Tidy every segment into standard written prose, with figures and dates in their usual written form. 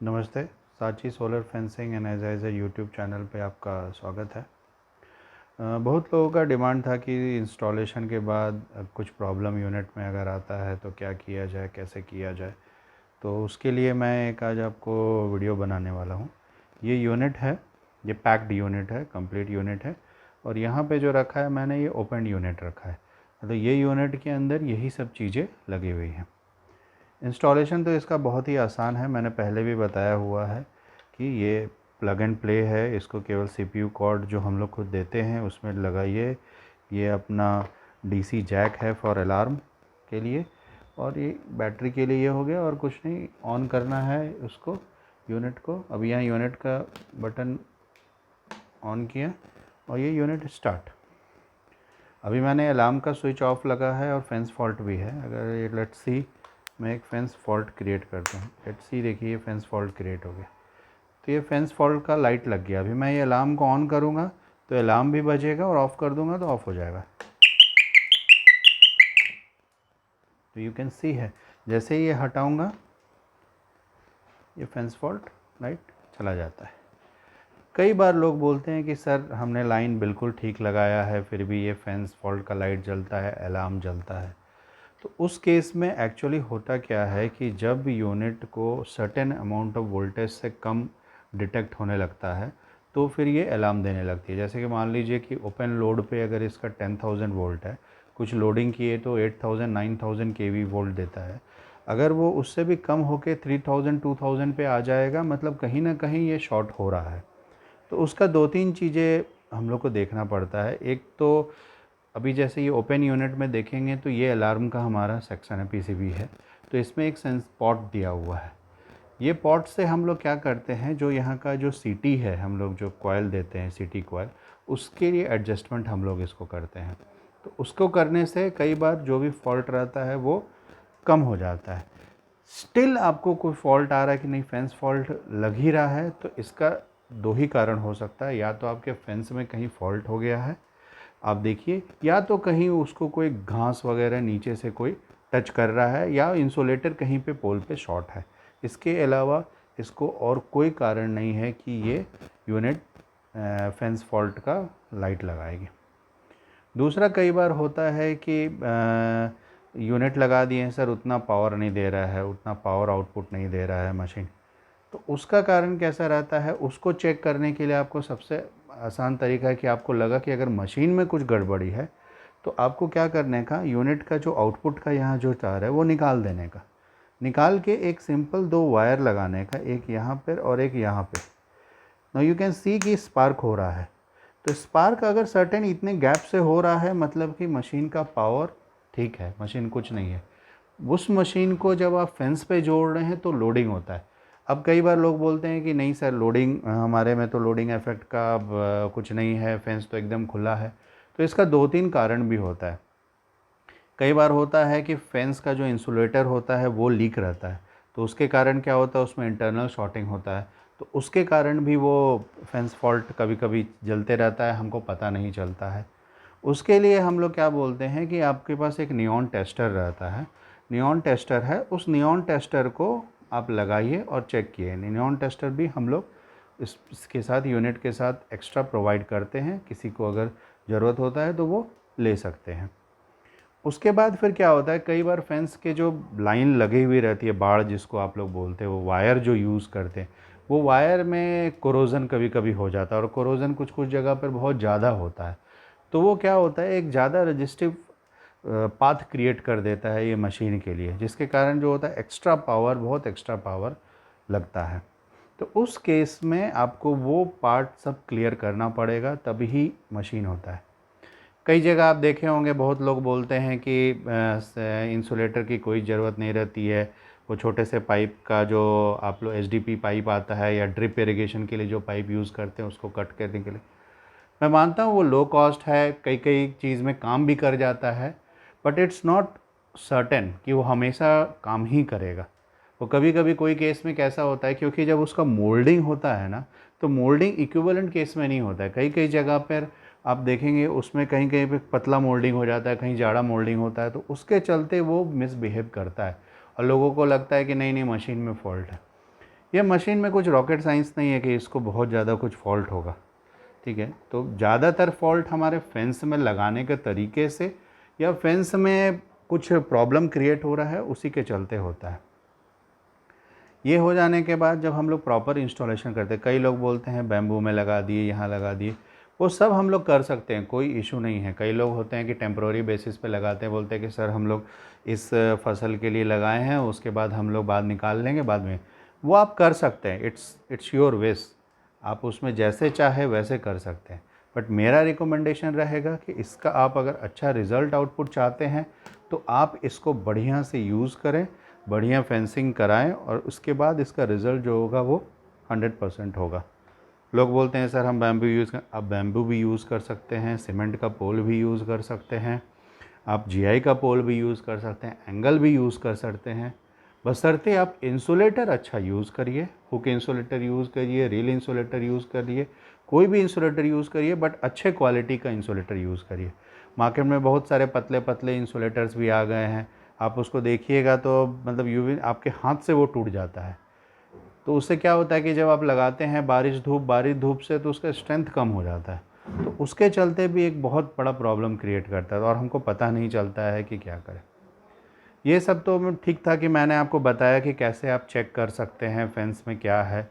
नमस्ते। Sachi solar fencing energiser YouTube channel पे आपका स्वागत है। बहुत लोगों का डिमांड था कि इंस्टॉलेशन के बाद कुछ प्रॉब्लम यूनिट में अगर आता है तो क्या किया जाए, कैसे किया जाए। तो उसके लिए मैं एक आज आपको वीडियो बनाने वाला हूँ। ये यूनिट है, ये पैक्ड यूनिट है, कंप्लीट यूनिट है। और यहाँ पे जो रखा है मैंने, ये ओपन यूनिट रखा है। तो ये यूनिट के अंदर यही सब चीज़ें लगी हुई हैं। इंस्टॉलेशन तो इसका बहुत ही आसान है, मैंने पहले भी बताया हुआ है कि ये प्लग एंड प्ले है। इसको केवल सीपीयू कॉर्ड जो हम लोग खुद देते हैं उसमें लगाइए। ये अपना डीसी जैक है फॉर अलार्म के लिए, और ये बैटरी के लिए ये हो गया। और कुछ नहीं, ऑन करना है उसको, यूनिट को। अब यहाँ यूनिट का बटन ऑन किया और ये यूनिट स्टार्ट। अभी मैंने अलार्म का स्विच ऑफ लगा है और फेंस फॉल्ट भी है। अगर ये लेट्स सी, मैं एक फेंस फॉल्ट क्रिएट करता हूँ। लेट्स सी, देखिए ये फेंस फॉल्ट क्रिएट हो गया। तो ये फेंस फॉल्ट का लाइट लग गया। अभी मैं ये अलार्म को ऑन करूँगा तो अलार्म भी बजेगा, और ऑफ़ कर दूँगा तो ऑफ़ हो जाएगा। तो यू कैन सी है, जैसे ही ये हटाऊँगा ये फेंस फॉल्ट लाइट चला जाता है। कई बार लोग बोलते हैं कि सर हमने लाइन बिल्कुल ठीक लगाया है फिर भी ये फेंस फॉल्ट का लाइट जलता है, अलार्म जलता है। तो उस केस में एक्चुअली होता क्या है कि जब यूनिट को सर्टेन अमाउंट ऑफ वोल्टेज से कम डिटेक्ट होने लगता है तो फिर ये अलार्म देने लगती है। जैसे कि मान लीजिए कि ओपन लोड पे अगर इसका 10,000 वोल्ट है, कुछ लोडिंग किए तो 8,000 9,000 केवी वोल्ट देता है। अगर वो उससे भी कम होके 3,000 2,000 पे आ जाएगा, मतलब कहीं ना कहीं ये शॉर्ट हो रहा है। तो उसका दो तीन चीज़ें हम लोग को देखना पड़ता है। एक तो अभी जैसे ये ओपन यूनिट में देखेंगे तो ये अलार्म का हमारा सेक्शन है, पीसीबी है। तो इसमें एक सेंस पॉट दिया हुआ है। ये पॉट से हम लोग क्या करते हैं, जो यहाँ का जो सीटी है, हम लोग जो कॉयल देते हैं सीटी कॉयल, उसके लिए एडजस्टमेंट हम लोग इसको करते हैं। तो उसको करने से कई बार जो भी फॉल्ट रहता है वो कम हो जाता है। स्टिल आपको कोई फॉल्ट आ रहा है कि नहीं, फेंस फॉल्ट लग ही रहा है, तो इसका दो ही कारण हो सकता है। या तो आपके फेंस में कहीं फॉल्ट हो गया है, आप देखिए, या तो कहीं उसको कोई घास वगैरह नीचे से कोई टच कर रहा है, या इंसुलेटर कहीं पे पोल पे शॉर्ट है। इसके अलावा इसको और कोई कारण नहीं है कि ये यूनिट फेंस फॉल्ट का लाइट लगाएगी। दूसरा, कई बार होता है कि यूनिट लगा दिए हैं सर, उतना पावर नहीं दे रहा है, उतना पावर आउटपुट नहीं दे रहा है मशीन। तो उसका कारण कैसा रहता है, उसको चेक करने के लिए आपको सबसे आसान तरीका है कि आपको लगा कि अगर मशीन में कुछ गड़बड़ी है तो आपको क्या करने का, यूनिट का जो आउटपुट का यहाँ जो तार है वो निकाल देने का। निकाल के एक सिंपल दो वायर लगाने का, एक यहाँ पर और एक यहाँ पे। नाउ यू कैन सी कि स्पार्क हो रहा है। तो स्पार्क अगर सर्टेन इतने गैप से हो रहा है, मतलब कि मशीन का पावर ठीक है, मशीन कुछ नहीं है। उस मशीन को जब आप फेंस पे जोड़ रहे हैं तो लोडिंग होता है। अब कई बार लोग बोलते हैं कि नहीं सर, लोडिंग हमारे में तो लोडिंग इफेक्ट का अब कुछ नहीं है, फेंस तो एकदम खुला है। तो इसका दो तीन कारण भी होता है। कई बार होता है कि फेंस का जो इंसुलेटर होता है वो लीक रहता है, तो उसके कारण क्या होता है, उसमें इंटरनल शॉर्टिंग होता है। तो उसके कारण भी वो फेंस फॉल्ट कभी कभी जलते रहता है, हमको पता नहीं चलता है। उसके लिए हम लोग क्या बोलते हैं कि आपके पास एक नियॉन टेस्टर रहता है। नियॉन टेस्टर है, उस नियॉन टेस्टर को आप लगाइए और चेक किए। नियॉन टेस्टर भी हम लोग इसके साथ, यूनिट के साथ एक्स्ट्रा प्रोवाइड करते हैं। किसी को अगर ज़रूरत होता है तो वो ले सकते हैं। उसके बाद फिर क्या होता है, कई बार फेंस के जो लाइन लगी हुई रहती है, बाड़ जिसको आप लोग बोलते हैं, वो वायर जो यूज़ करते हैं, वो वायर में कोरोज़न कभी कभी हो जाता है। और कोरोज़न कुछ कुछ जगह पर बहुत ज़्यादा होता है। तो वो क्या होता है, एक ज़्यादा रजिस्टिव पाथ क्रिएट कर देता है ये मशीन के लिए, जिसके कारण जो होता है एक्स्ट्रा पावर, बहुत एक्स्ट्रा पावर लगता है। तो उस केस में आपको वो पार्ट सब क्लियर करना पड़ेगा, तभी मशीन होता है। कई जगह आप देखे होंगे, बहुत लोग बोलते हैं कि इंसुलेटर की कोई ज़रूरत नहीं रहती है। वो छोटे से पाइप का जो आप लोग एसडीपी पाइप आता है, या ड्रिप इरिगेशन के लिए जो पाइप यूज़ करते हैं उसको कट करने के लिए, मैं मानता हूँ वो लो कॉस्ट है, कई कई चीज़ में काम भी कर जाता है। बट इट्स नॉट सर्टेन कि वो हमेशा काम ही करेगा। वो कभी कभी कोई केस में कैसा होता है, क्योंकि जब उसका मोल्डिंग होता है ना, तो मोल्डिंग इक्विवेलेंट केस में नहीं होता है। कई कई जगह पर आप देखेंगे उसमें कहीं कहीं पे पतला मोल्डिंग हो जाता है, कहीं जाड़ा मोल्डिंग होता है, तो उसके चलते वो मिसबिहेव करता है और लोगों को लगता है कि नहीं नहीं, मशीन में फॉल्ट है। ये मशीन में कुछ रॉकेट साइंस नहीं है कि इसको बहुत ज़्यादा कुछ फॉल्ट होगा, ठीक है। तो ज़्यादातर फॉल्ट हमारे फेंस में लगाने के तरीके से या फेंस में कुछ प्रॉब्लम क्रिएट हो रहा है उसी के चलते होता है। ये हो जाने के बाद जब हम लोग प्रॉपर इंस्टॉलेशन करते हैं, कई लोग बोलते हैं बैम्बू में लगा दिए, यहाँ लगा दिए, वो सब हम लोग कर सकते हैं, कोई इशू नहीं है। कई लोग होते हैं कि टेम्प्रोरी बेसिस पे लगाते हैं, बोलते हैं कि सर हम लोग इस फसल के लिए लगाए हैं, उसके बाद हम लोग बाद निकाल लेंगे बाद में। वो आप कर सकते हैं, इट्स योर विश, आप उसमें जैसे चाहे वैसे कर सकते हैं। बट मेरा रिकमेंडेशन रहेगा कि इसका आप अगर अच्छा रिज़ल्ट आउटपुट चाहते हैं तो आप इसको बढ़िया से यूज़ करें, बढ़िया फेंसिंग कराएं और उसके बाद इसका रिज़ल्ट जो होगा वो 100% होगा। लोग बोलते हैं सर हम बैम्बू यूज़ कर, आप बैम्बू भी यूज़ कर सकते हैं, सीमेंट का पोल भी यूज़ कर सकते हैं, आप जीआई का पोल भी यूज़ कर सकते हैं, एंगल भी यूज़ कर सकते हैं, बशर्ते आप इंसुलेटर अच्छा यूज़ करिए, हुक इंसुलेटर यूज़ करिए, रील इंसुलेटर यूज़ करिए, कोई भी इंसुलेटर यूज़ करिए, बट अच्छे क्वालिटी का इंसुलेटर यूज़ करिए। मार्केट में बहुत सारे पतले पतले इंसुलेटर्स भी आ गए हैं, आप उसको देखिएगा तो मतलब यूवी आपके हाथ से वो टूट जाता है। तो उससे क्या होता है कि जब आप लगाते हैं बारिश धूप से तो उसका स्ट्रेंथ कम हो जाता है, तो उसके चलते भी एक बहुत बड़ा प्रॉब्लम क्रिएट करता है और हमको पता नहीं चलता है कि क्या करें। ये सब तो ठीक था कि मैंने आपको बताया कि कैसे आप चेक कर सकते हैं फेंस में क्या है,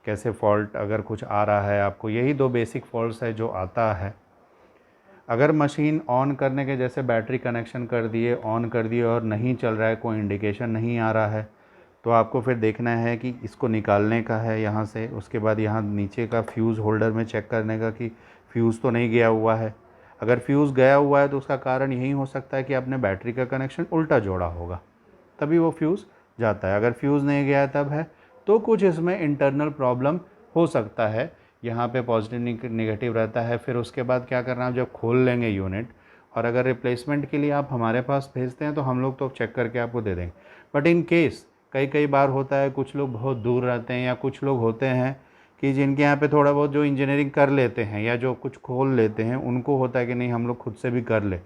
कैसे फॉल्ट अगर कुछ आ रहा है आपको, यही 2 बेसिक फॉल्ट्स है जो आता है। अगर मशीन ऑन करने के जैसे बैटरी कनेक्शन कर दिए, ऑन कर दिए और नहीं चल रहा है, कोई इंडिकेशन नहीं आ रहा है, तो आपको फिर देखना है कि इसको निकालने का है यहाँ से, उसके बाद यहाँ नीचे का फ्यूज़ होल्डर में चेक करने का कि फ्यूज़ तो नहीं गया हुआ है। अगर फ्यूज़ गया हुआ है तो उसका कारण यही हो सकता है कि आपने बैटरी का कनेक्शन उल्टा जोड़ा होगा, तभी वो फ्यूज़ जाता है। अगर फ्यूज़ नहीं गया तब है तो कुछ इसमें इंटरनल प्रॉब्लम हो सकता है, यहाँ पे पॉजिटिव नेगेटिव रहता है। फिर उसके बाद क्या करना है, जब खोल लेंगे यूनिट और अगर रिप्लेसमेंट के लिए आप हमारे पास भेजते हैं तो हम लोग तो चेक करके आपको दे देंगे। बट इन केस कई बार होता है, कुछ लोग बहुत दूर रहते हैं या कुछ लोग होते हैं कि जिनके यहाँ पे थोड़ा बहुत जो इंजीनियरिंग कर लेते हैं या जो कुछ खोल लेते हैं, उनको होता है कि नहीं हम लोग खुद से भी कर ले,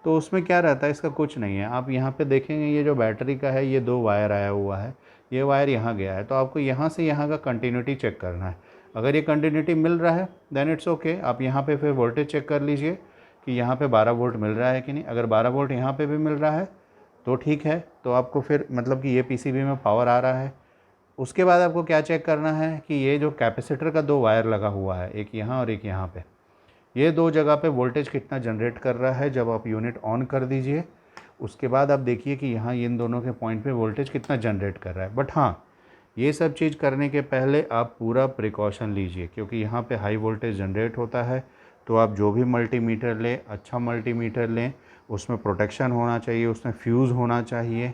तो उसमें क्या रहता है, इसका कुछ नहीं है। आप यहाँ पे देखेंगे ये जो बैटरी का है, ये 2 वायर आया हुआ है, ये वायर यहाँ गया है, तो आपको यहाँ से यहाँ का कंटिन्यूटी चेक करना है। अगर ये कंटिन्यूटी मिल रहा है देन इट्स ओके। आप यहाँ पे फिर वोल्टेज चेक कर लीजिए कि यहाँ पे 12 वोल्ट मिल रहा है कि नहीं। अगर 12 वोल्ट यहाँ पे भी मिल रहा है तो ठीक है, तो आपको फिर मतलब कि ये पीसीबी में पावर आ रहा है। उसके बाद आपको क्या चेक करना है कि ये जो कैपेसिटर का 2 वायर लगा हुआ है, एक यहाँ और एक यहाँ पे, ये 2 जगह पे वोल्टेज कितना जनरेट कर रहा है जब आप यूनिट ऑन कर दीजिए। उसके बाद आप देखिए कि यहाँ इन दोनों के पॉइंट पे वोल्टेज कितना जनरेट कर रहा है। बट हाँ, ये सब चीज़ करने के पहले आप पूरा प्रिकॉशन लीजिए, क्योंकि यहाँ पे हाई वोल्टेज जनरेट होता है। तो आप जो भी मल्टीमीटर लें, अच्छा मल्टीमीटर लें, उसमें प्रोटेक्शन होना चाहिए, उसमें फ्यूज़ होना चाहिए।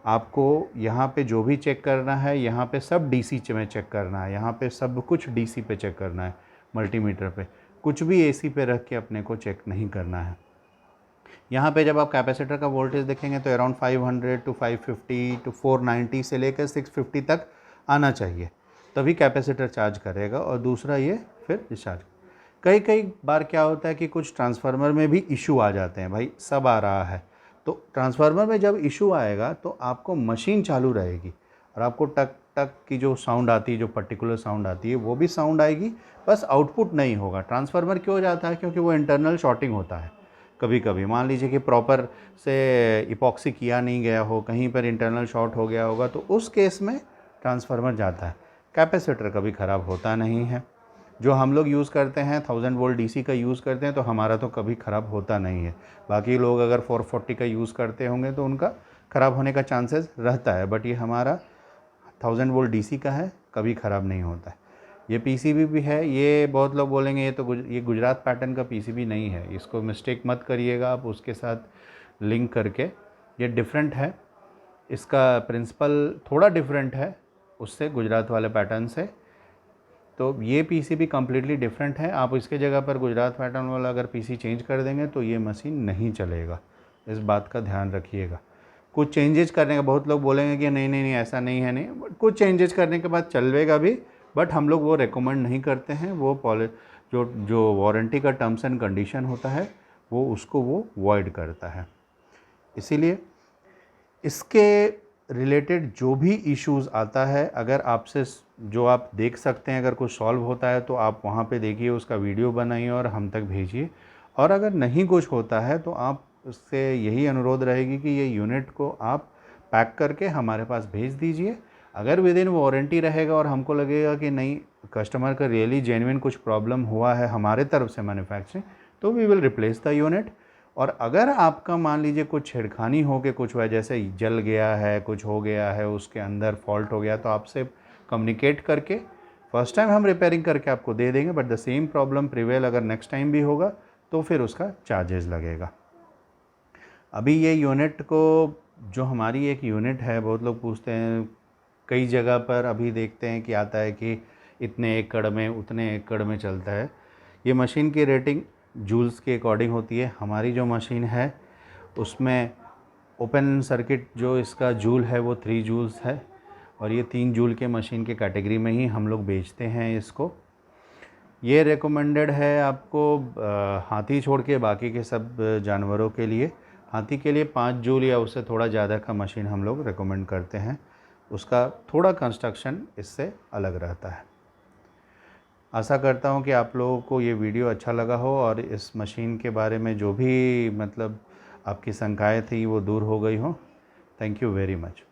आपको यहाँ पे जो भी चेक करना है, यहाँ पे सब डीसी में चेक करना है, यहाँ पे सब कुछ डीसी पे चेक करना है मल्टीमीटर पे, कुछ भी एसी पे रख के अपने को चेक नहीं करना है। यहाँ पे जब आप कैपेसिटर का वोल्टेज देखेंगे तो अराउंड 500 टू 550 टू 490 से लेकर 650 तक आना चाहिए, तभी कैपेसिटर चार्ज करेगा और दूसरा ये फिर डिस्चार्ज। कई बार क्या होता है कि कुछ ट्रांसफार्मर में भी इशू आ जाते हैं, भाई सब आ रहा है, तो ट्रांसफार्मर में जब इशू आएगा तो आपको मशीन चालू रहेगी और आपको टक टक की जो साउंड आती है, जो पर्टिकुलर साउंड आती है, वो भी साउंड आएगी, बस आउटपुट नहीं होगा। ट्रांसफार्मर क्यों जाता है, क्योंकि वो इंटरनल शॉर्टिंग होता है। कभी कभी मान लीजिए कि प्रॉपर से इपॉक्सी किया नहीं गया हो, कहीं पर इंटरनल शॉर्ट हो गया होगा, तो उस केस में ट्रांसफार्मर जाता है। कैपेसिटर कभी ख़राब होता नहीं है। जो हम लोग यूज़ करते हैं 1000 वोल्ट डीसी का यूज़ करते हैं तो हमारा तो कभी ख़राब होता नहीं है। बाकी लोग अगर 440 का यूज़ करते होंगे तो उनका ख़राब होने का चांसेस रहता है, बट ये हमारा 1000 वोल्ट डीसी का है, कभी ख़राब नहीं होता है। ये पीसीबी भी है, ये बहुत लोग बोलेंगे ये तो ये गुजरात पैटर्न का पीसीबी नहीं है, इसको मिस्टेक मत करिएगा आप उसके साथ लिंक करके। ये डिफरेंट है, इसका प्रिंसिपल थोड़ा डिफरेंट है उससे, गुजरात वाले पैटर्न से। तो ये पीसीबी कम्प्लीटली डिफरेंट है। आप इसके जगह पर गुजरात पैटर्न वाला अगर पीसी चेंज कर देंगे तो ये मशीन नहीं चलेगा, इस बात का ध्यान रखिएगा। कुछ चेंजेस करने का, बहुत लोग बोलेंगे कि नहीं नहीं नहीं ऐसा नहीं है, नहीं, बट कुछ चेंजेस करने के बाद चलेगा भी, बट हम लोग वो रेकमेंड नहीं करते हैं। वो जो वारंटी का टर्म्स एंड कंडीशन होता है वो उसको वो वॉइड करता है। इसीलिए इसके रिलेटेड जो भी इश्यूज़ आता है, अगर आपसे जो आप देख सकते हैं अगर कुछ सॉल्व होता है तो आप वहाँ पे देखिए, उसका वीडियो बनाइए और हम तक भेजिए। और अगर नहीं कुछ होता है तो आप उससे यही अनुरोध रहेगी कि ये यूनिट को आप पैक करके हमारे पास भेज दीजिए। अगर विद इन वारंटी रहेगा और हमको लगेगा कि नहीं कस्टमर का रियली जेन्युइन कुछ प्रॉब्लम हुआ है हमारे तरफ से मैन्युफैक्चरिंग, तो we will replace the unit. और अगर आपका मान लीजिए कुछ छेड़खानी हो के कुछ हुआ, जैसे जल गया है, कुछ हो गया है, उसके अंदर फॉल्ट हो गया, तो आपसे कम्युनिकेट करके फर्स्ट टाइम हम रिपेयरिंग करके आपको दे देंगे। But the same problem prevail अगर नेक्स्ट टाइम भी होगा तो फिर उसका चार्जेस लगेगा। अभी ये यूनिट को, जो हमारी एक यूनिट है, बहुत लोग पूछते हैं, कई जगह पर अभी देखते हैं कि आता है कि इतने एकड़ में उतने एकड़ में चलता है। ये मशीन की रेटिंग जूल्स के अकॉर्डिंग होती है। हमारी जो मशीन है उसमें ओपन सर्किट जो इसका जूल है वो 3 जूल्स है, और ये 3 जूल के मशीन के कैटेगरी में ही हम लोग बेचते हैं इसको। ये रिकमेंडेड है आपको हाथी छोड़ के बाकी के सब जानवरों के लिए। हाथी के लिए 5 जूल या उससे थोड़ा ज़्यादा का मशीन हम लोग रिकमेंड करते हैं। उसका थोड़ा कंस्ट्रक्शन इससे अलग रहता है। आशा करता हूँ कि आप लोगों को ये वीडियो अच्छा लगा हो और इस मशीन के बारे में जो भी मतलब आपकी शंकाएँ थी वो दूर हो गई हो। Thank you very much.